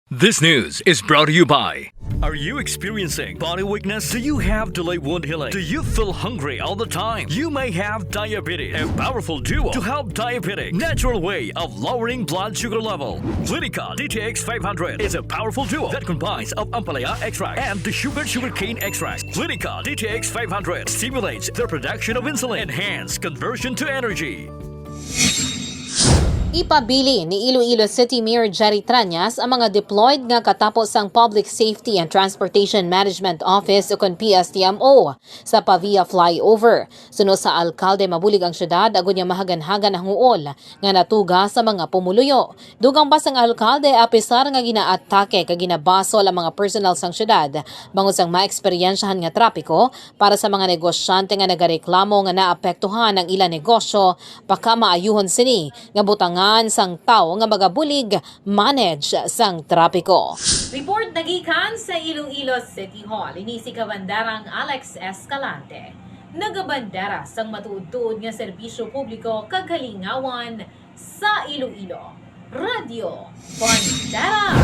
This news is brought to you by... Are you experiencing body weakness? Do you have delayed wound healing? Do you feel hungry all the time? You may have diabetes. A powerful duo to help diabetic. Natural way of lowering blood sugar level. Clinica DTX 500 is a powerful duo that combines of ampalaya extract and the sugarcane extract. Clinica DTX 500 stimulates the production of insulin, enhance conversion to energy. Ipabilin ni Iloilo City Mayor Treñas ang mga deployed nga katapos ang Public Safety and Transportation Management Office o Pstmo sa Pavia Flyover. Suno sa alkalde mabulig ang syudad agon niya mahagan-hagan ang huol nga natuga sa mga pumuluyo. Dugang bas ang alkalde apisar nga ginaatake kag ginabasol ang mga personnel sang syudad bangod sang maeksperiensyahan nga trapiko para sa mga negosyante nga nagareklamo nga naapektuhan ang ilang negosyo baka maayuhon sini nga butangan sang tao nga magabulig manage sang trapiko. Report nagikan sa Iloilo City Hall ini si Kabandarang Alex Escalante. Nagabandera sang matuod-tuod nga serbisyo publiko kag kalingawan sa Iloilo. Radyo Bandera